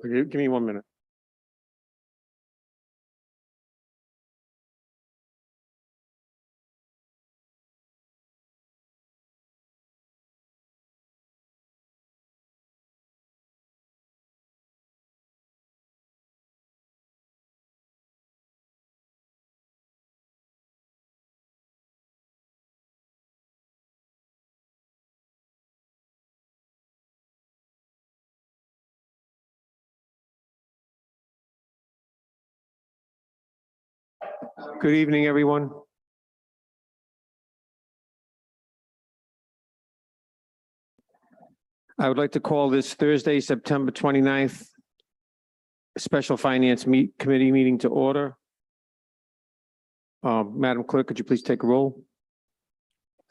Okay, give me 1 minute. Good evening, everyone. I would like to call this Thursday, September 29th, Special Finance Committee meeting to order. Madam Clerk, could you please take a roll?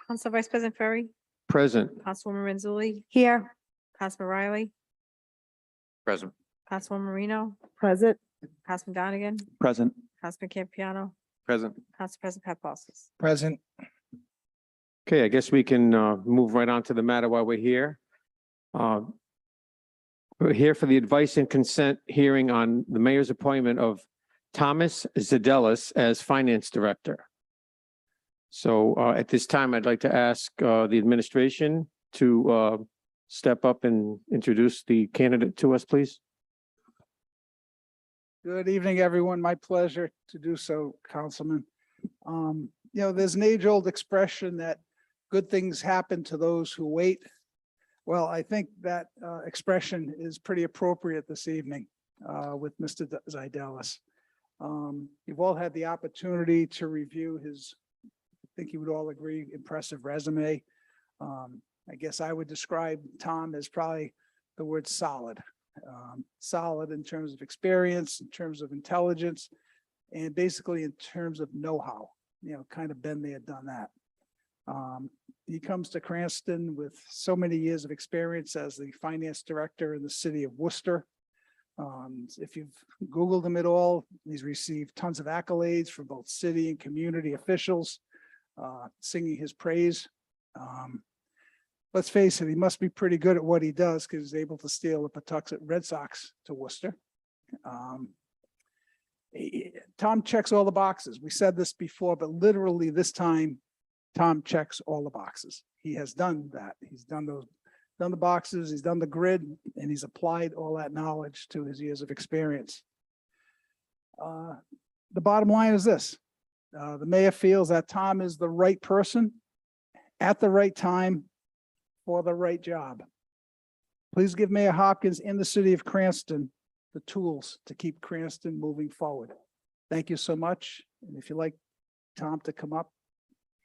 Council Vice President Ferry, Present. Councilwoman Renzulli, Here. Councilman Riley, Present. Councilwoman Marino, Present. Councilman Donegan, Present. Councilman Campiano, Present. Council President Pat Bosses. Present. Okay, I guess we can move right on to the matter while we're here. We're here for the advice and consent hearing on the mayor's appointment of Thomas Zadelis as Finance Director. So at this time, I'd like to ask the administration to step up and introduce the candidate to us, please. Good evening, everyone. My pleasure to do so, Councilman. There's an age-old expression that good things happen to those who wait. Well, I think that expression is pretty appropriate this evening with Mr. Zadelis. You've all had the opportunity to review his, I think you would all agree, impressive resume. I guess I would describe Tom as probably the word solid. Solid in terms of experience, in terms of intelligence, and basically in terms of know-how, kind of been there, done that. He comes to Cranston with so many years of experience as the finance director in the city of Worcester. If you've Googled him at all, he's received tons of accolades from both city and community officials, singing his praise. Let's face it, he must be pretty good at what he does because he's able to steal the Pawtucket Red Sox to Worcester. Tom checks all the boxes. We said this before, but literally this time, Tom checks all the boxes. He has done that. He's done the boxes, he's done the grid, and he's applied all that knowledge to his years of experience. The bottom line is this. The mayor feels that Tom is the right person at the right time for the right job. Please give Mayor Hopkins and the city of Cranston the tools to keep Cranston moving forward. Thank you so much. And if you'd like Tom to come up,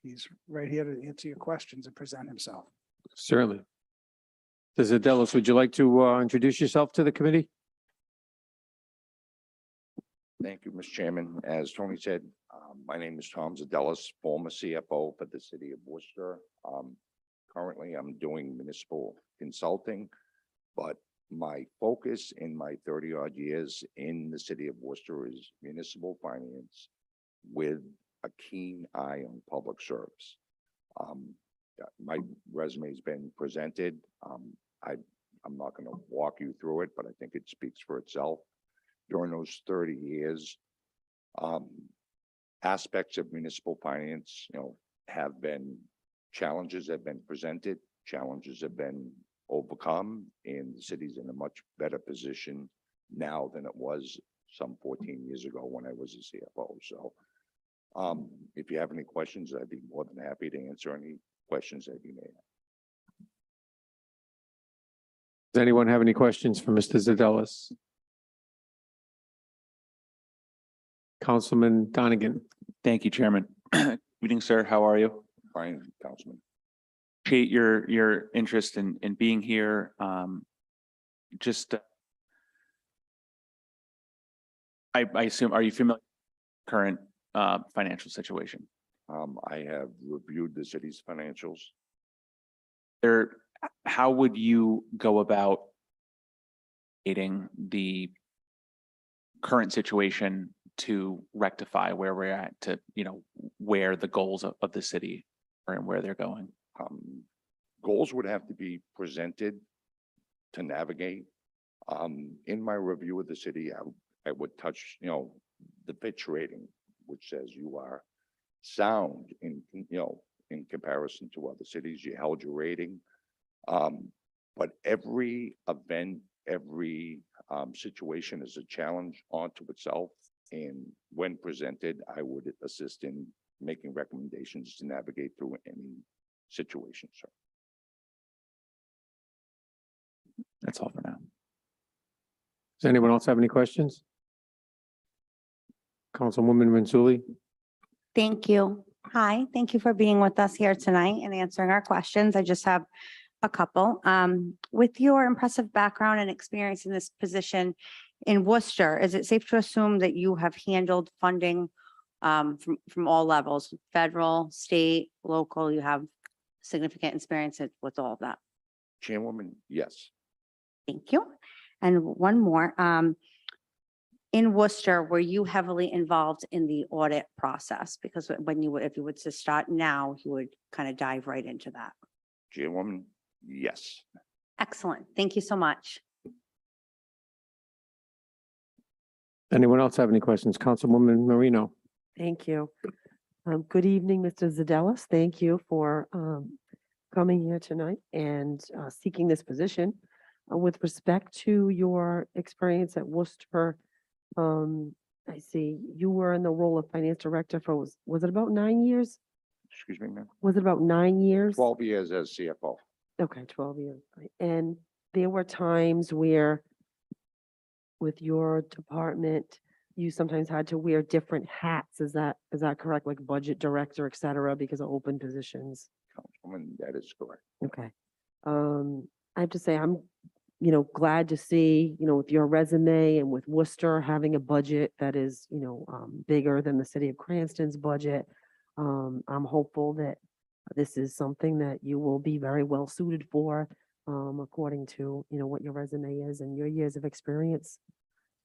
he's right here to answer your questions and present himself. Certainly. Mr. Zadelis, would you like to introduce yourself to the committee? Thank you, Mr. Chairman. As Tony said, my name is Tom Zadelis, former CFO for the city of Worcester. Currently, I'm doing municipal consulting, but my focus in my 30-odd years in the city of Worcester is municipal finance with a keen eye on public service. My resume has been presented. I'm not going to walk you through it, but I think it speaks for itself. During those 30 years, aspects of municipal finance, have been challenges have been presented, challenges have been overcome, and the city's in a much better position now than it was some 14 years ago when I was a CFO. So if you have any questions, I'd be more than happy to answer any questions that you may have. Does anyone have any questions for Mr. Zadelis? Councilman Donegan. Thank you, Chairman. Good evening, sir. How are you? Fine, Councilman. Appreciate your interest in being here. I assume, are you familiar with the current financial situation? I have reviewed the city's financials. How would you go about aiding the current situation to rectify where we're at, to where the goals of the city are and where they're going? Goals would have to be presented to navigate. In my review of the city, I would touch, the pitch rating, which says you are sound in comparison to other cities, you held your rating. But every event, every situation is a challenge onto itself. And when presented, I would assist in making recommendations to navigate through any situation, sir. That's all for now. Does anyone else have any questions? Councilwoman Mansuli? Thank you. Hi, thank you for being with us here tonight and answering our questions. I just have a couple. With your impressive background and experience in this position in Worcester, is it safe to assume that you have handled funding from all levels, federal, state, local? You have significant experience with all of that. Chairwoman, yes. Thank you. And one more, in Worcester, were you heavily involved in the audit process? Because when you, if you were to start now, you would kind of dive right into that. Chairwoman, yes. Excellent. Thank you so much. Anyone else have any questions? Councilwoman Marino? Thank you. Good evening, Mr. Zadelis. Thank you for coming here tonight and seeking this position. With respect to your experience at Worcester, I see you were in the role of finance director for, was it about 9 years? Excuse me, ma'am. Was it about 9 years? 12 years as CFO. Okay, 12 years. Right. And there were times where with your department, you sometimes had to wear different hats. Is that correct? Like budget director, et cetera, because of open positions? Councilwoman, that is correct. Okay. I have to say, I'm, glad to see, with your resume and with Worcester having a budget that is, bigger than the city of Cranston's budget. I'm hopeful that this is something that you will be very well suited for, according to, what your resume is and your years of experience.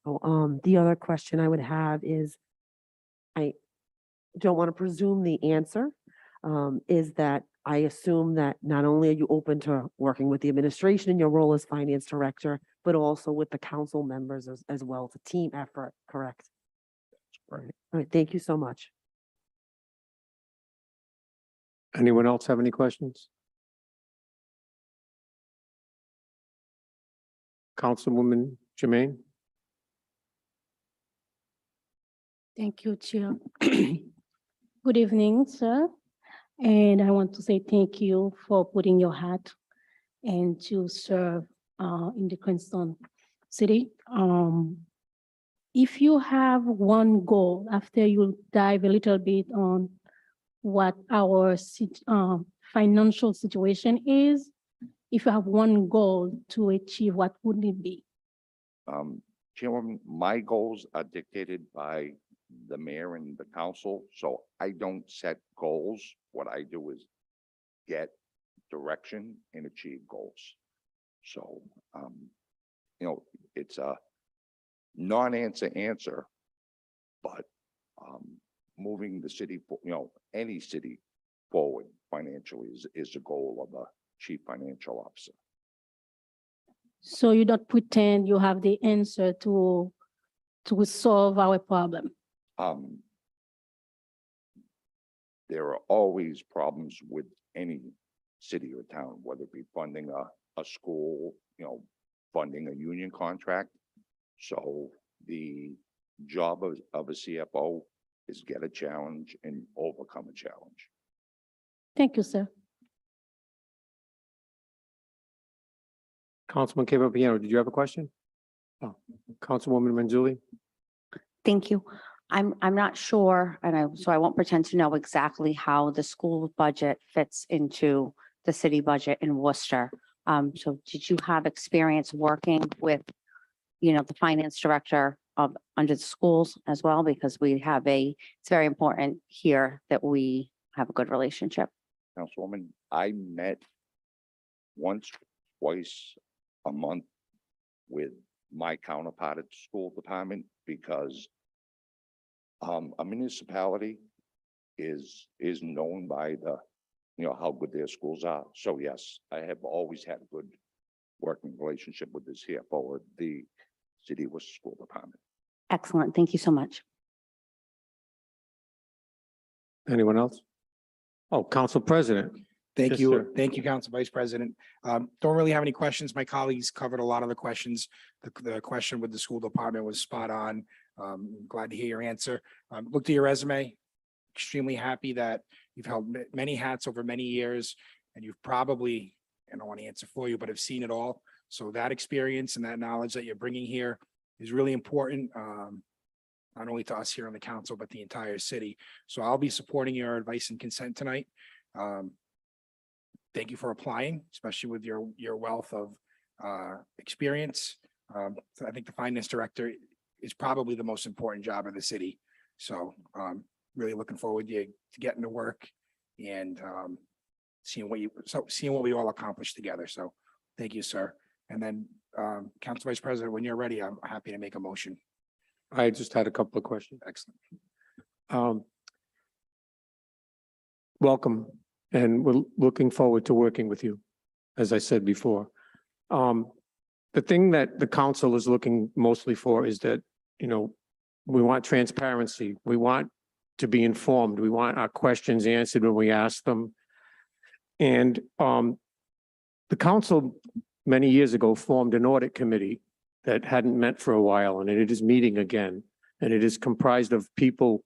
So, the other question I would have is, I don't want to presume the answer, is that I assume that not only are you open to working with the administration in your role as finance director, but also with the council members as well. It's a team effort, correct? Right. All right, thank you so much. Anyone else have any questions? Councilwoman Jermaine? Thank you, Chair. Good evening, sir. And I want to say thank you for putting your hat and to serve in the Cranston City. If you have one goal, after you dive a little bit on what our financial situation is, if you have one goal to achieve, what would it be? Chairwoman, my goals are dictated by the mayor and the council, so I don't set goals. What I do is get direction and achieve goals. So, it's a non-answer answer, but moving the city, any city forward financially is the goal of a chief financial officer. So you don't pretend you have the answer to solve our problem. There are always problems with any city or town, whether it be funding a school, funding a union contract. So the job of a CFO is get a challenge and overcome a challenge. Thank you, sir. Councilman Campagnano, did you have a question? Oh, Councilwoman Manzulli? Thank you. I'm not sure, so I won't pretend to know exactly how the school budget fits into the city budget in Worcester. So did you have experience working with, the finance director under the schools as well? Because it's very important here that we have a good relationship. Councilwoman, I met once, twice a month with my counterpart at the school department because a municipality is known by how good their schools are. So yes, I have always had a good working relationship with the CFO of the City of Worcester School Department. Excellent. Thank you so much. Anyone else? Oh, Council President. Thank Yes, you. sir. Thank you, Council Vice President. Don't really have any questions. My colleagues covered a lot of the questions. The question with the school department was spot on. Glad to hear your answer. Looked at your resume. Extremely happy that you've held many hats over many years and you've probably, I don't want to answer for you, but have seen it all. So that experience and that knowledge that you're bringing here is really important. Not only to us here on the council, but the entire city. So I'll be supporting your advice and consent tonight. Thank you for applying, especially with your wealth of experience. So I think the finance director is probably the most important job in the city. So really looking forward to getting to work and seeing what we all accomplish together. So thank you, sir. And then Council Vice President, when you're ready, I'm happy to make a motion. I just had a couple of questions. Excellent. Welcome, and we're looking forward to working with you, as I said before. The thing that the council is looking mostly for is that, you know, we want transparency. We want to be informed. We want our questions answered when we ask them. And the council many years ago formed an audit committee that hadn't met for a while, and it is meeting again. And it is comprised of people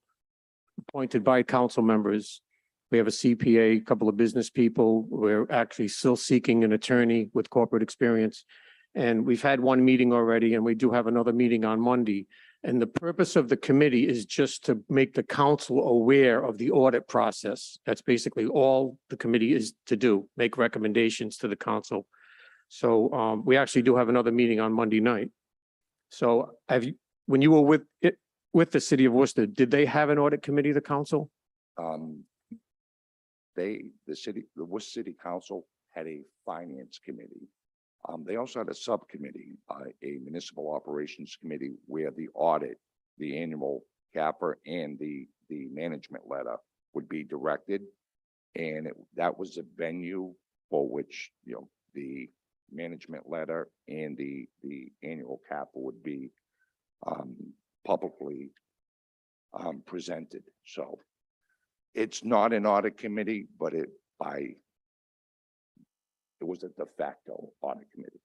appointed by council members. We have a CPA, a couple of business people. We're actually still seeking an attorney with corporate experience. And we've had one meeting already, and we do have another meeting on Monday. And the purpose of the committee is just to make the council aware of the audit process. That's basically all the committee is to do, make recommendations to the council. So we actually do have another meeting on Monday night. So when you were with the city of Worcester, did they have an audit committee, the council? The Worcester City Council had a finance committee. They also had a subcommittee, a municipal operations committee where the audit, the annual CAPR and the management letter would be directed. And that was a venue for which, you know, the management letter and the annual CAPR would be publicly presented. So it's not an audit committee, but it was a de facto audit committee.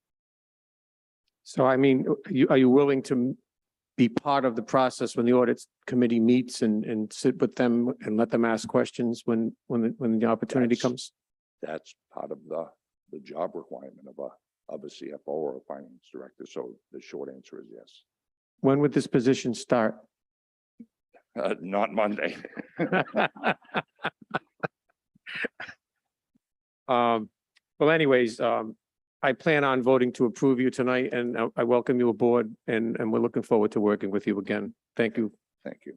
So I mean, are you willing to be part of the process when the audit committee meets and sit with them and let them ask questions when the opportunity That's- comes? That's part of the job requirement of a CFO or a finance director. So the short answer is yes. When would this position start? Not Monday. Well, anyways, I plan on voting to approve you tonight, and I welcome you aboard, and we're looking forward to working with you again. Thank you. Thank you.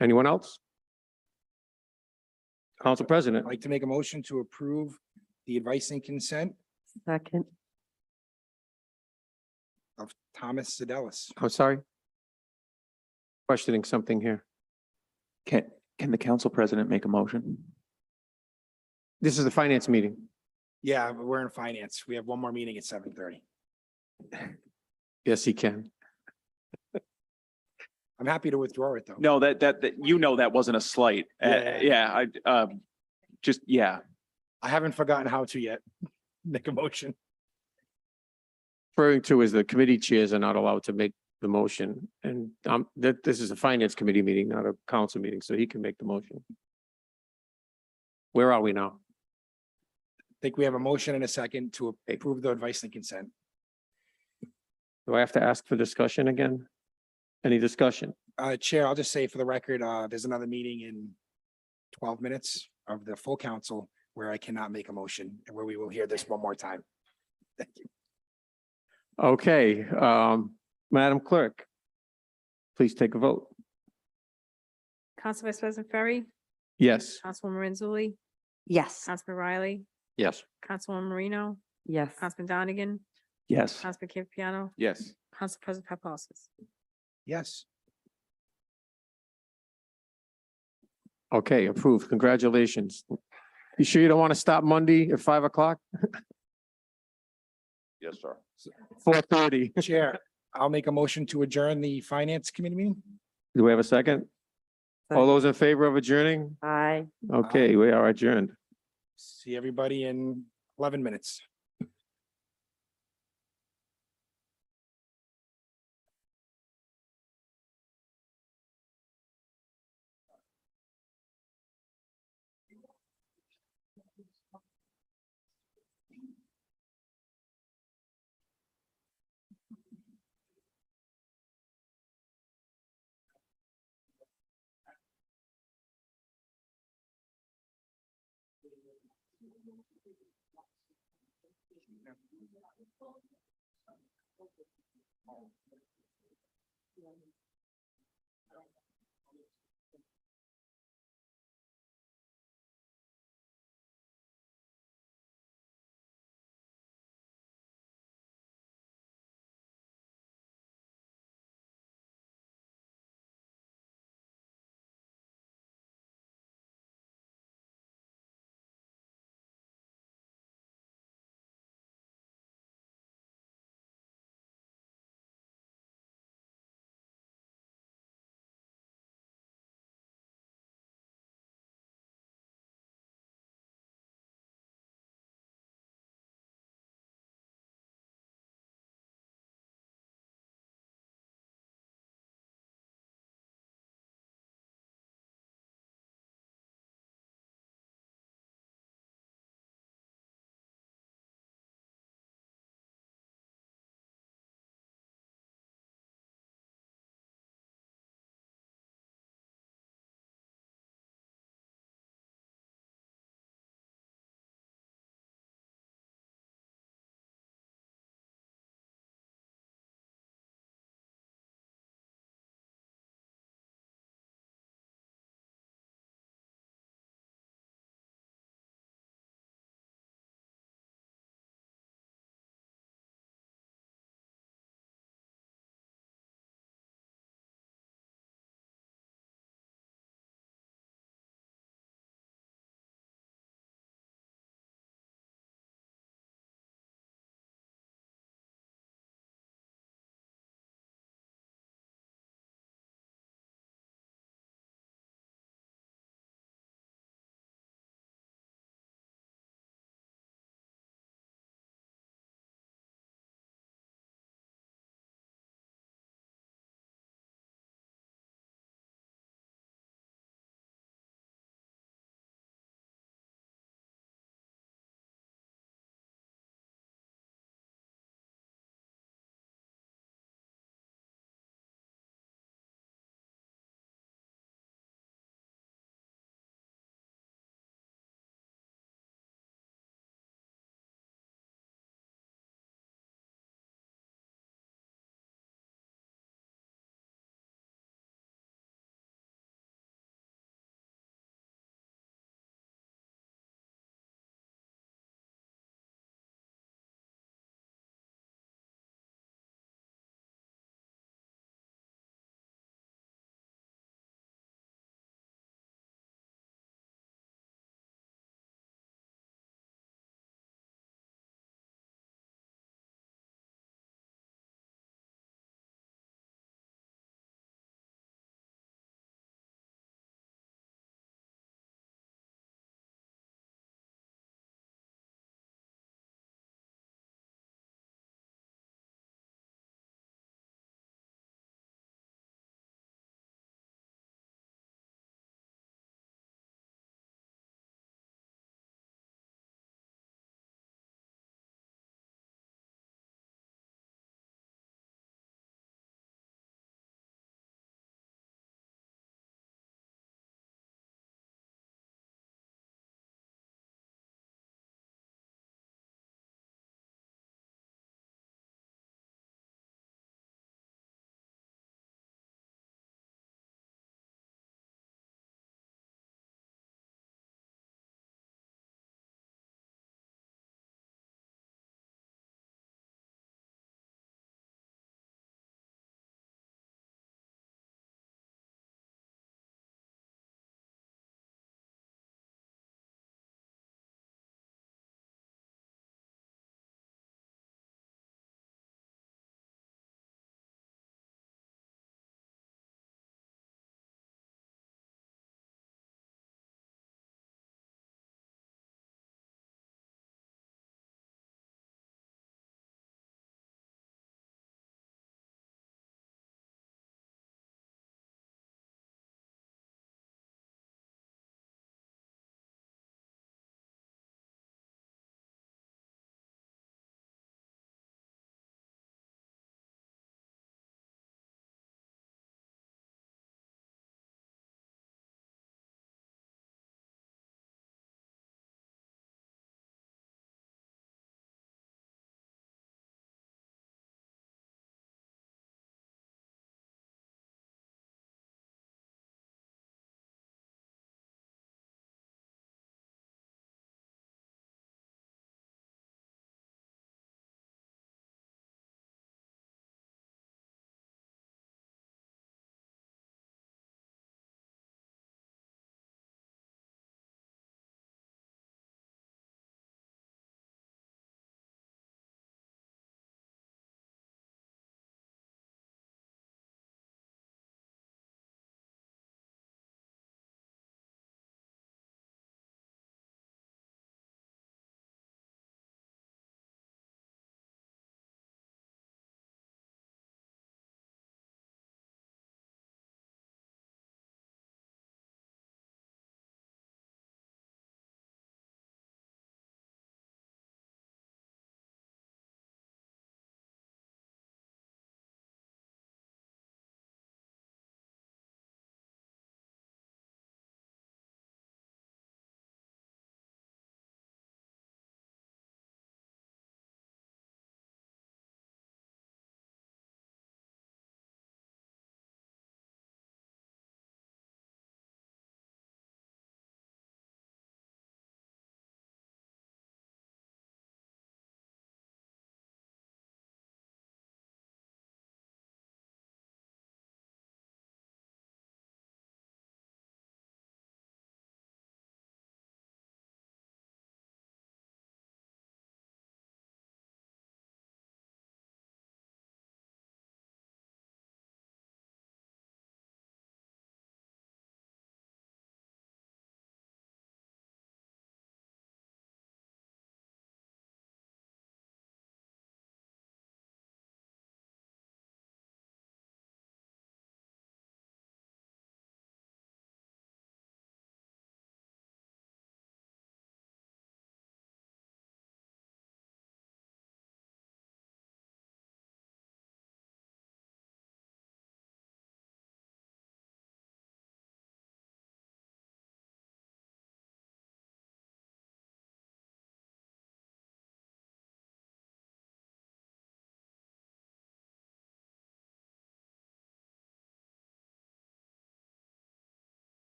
Anyone else? Council I'd President, like to make a motion to approve the advice and consent Second. of Thomas Sedelis. I'm sorry. Questioning something here. Can the council president make a motion? This is the finance meeting. Yeah, but we're in finance. We have one more meeting at 7:30. Yes, he can. I'm happy to withdraw it though. No, that you know, that wasn't a slight. Yeah. Yeah, I haven't forgotten how to yet. Make a motion. Referring to is the committee chairs are not allowed to make the motion, and this is a finance committee meeting, not a council meeting, so he can make the motion. Where are we now? I think we have a motion and a second to approve the advice and consent. Do I have to ask for discussion again? Any discussion? Chair, I'll just say for the record, there's another meeting in 12 minutes of the full council where I cannot make a motion and where we will hear this one more time. Thank you. Okay, Madam Clerk, please take a vote. Council Vice President Ferry, Yes. Councilwoman Renzulli, Yes. Councilman Riley, Yes. Councilwoman Marino, Yes. Councilman Donegan, yes. Councilman Campiano, Yes. Council President Paplaskas. Yes. Okay, approved. Congratulations. You sure you don't want to stop Monday at 5 o'clock? Yes, sir. 4:30. Chair, I'll make a motion to adjourn the finance committee meeting. Do we have a second? All those in favor of adjourning? Aye. Okay, we are adjourned. See everybody in 11 minutes.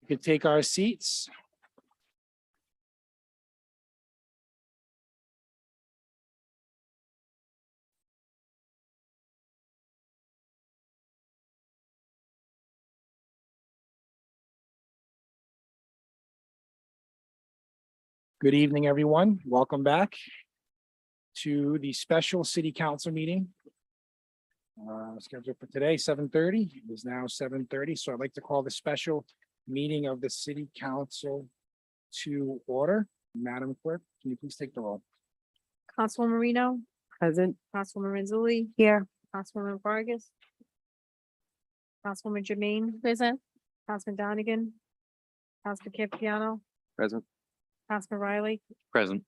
We could take our seats. Good evening, everyone. Welcome back to the special city council meeting. Scheduled for today, 7:30. It is now 7:30, so I'd like to call the special meeting of the city council to order. Madam Clerk, can you please take the roll? Councilwoman Marino, Present. Councilwoman Mazzulli, Here. Councilwoman Vargas, Councilwoman Jermaine, Present. Councilman Donegan, Councilman Campiano, Present. Councilman Riley, Present.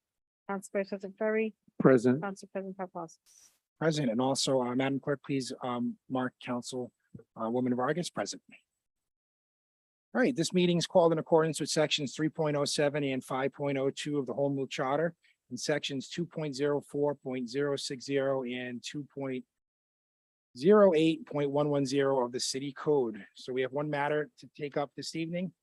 Council President Ferry, Present. Council President Paplaskas. Present, and also, Madam Clerk, please, mark Council, Woman Vargas present. All right, this meeting is called in accordance with sections 3.07 and 5.02 of the Home Rule Charter and sections 2.04.060 and 2.08.110 of the city code. So we have one matter to take up this evening.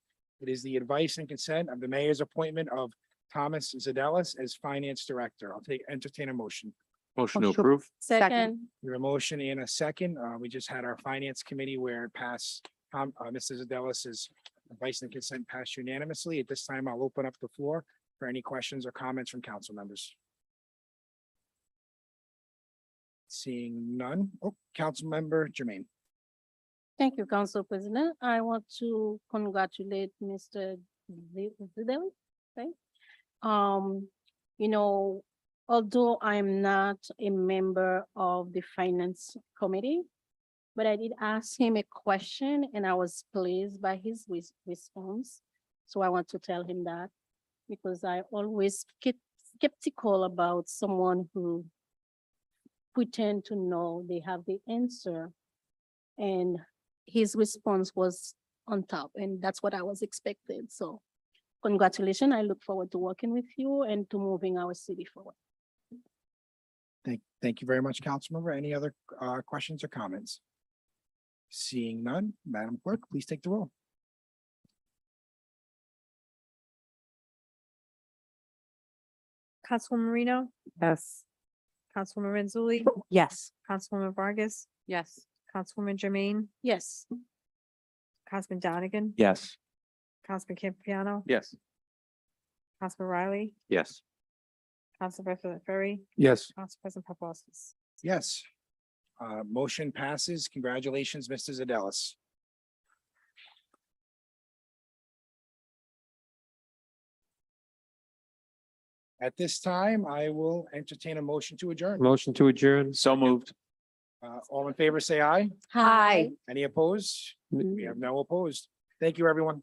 It is the advice and consent of the mayor's appointment of Thomas Zadelis as finance director. I'll entertain a motion. Motion to approve. Second. We have a motion and a second. We just had our finance committee where it passed, Mr. Zadelis's advice and consent passed unanimously. At this time, I'll open up the floor for any questions or comments from council members. Seeing none. Oh, Councilmember Jermaine. Thank you, Council President. I want to congratulate Mr. Zidel, right? You know, although I'm not a member of the Finance Committee, but I did ask him a question and I was pleased by his response. So I want to tell him that because I always get skeptical about someone who pretend to know they have the answer. And his response was on top, and that's what I was expecting. So congratulations. I look forward to working with you and to moving our city forward. Thank you very much, Councilmember. Any other questions or comments? Seeing none, Madam Clerk, please take the roll. Councilwoman Marino, Yes. Councilwoman Mazzulli, Yes. Councilwoman Vargas, Yes. Councilwoman Jermaine, Yes. Councilman Donegan, Yes. Councilman Campiano, Yes. Councilman Riley, Yes. Council President Ferry, Yes. Council President Paplaskas. Yes. Motion passes. Congratulations, Mr. Zadelis. At this time, I will entertain a motion to adjourn. Motion to adjourn. So moved. All in favor, say aye. Hi. Any opposed? We have no opposed. Thank you, everyone.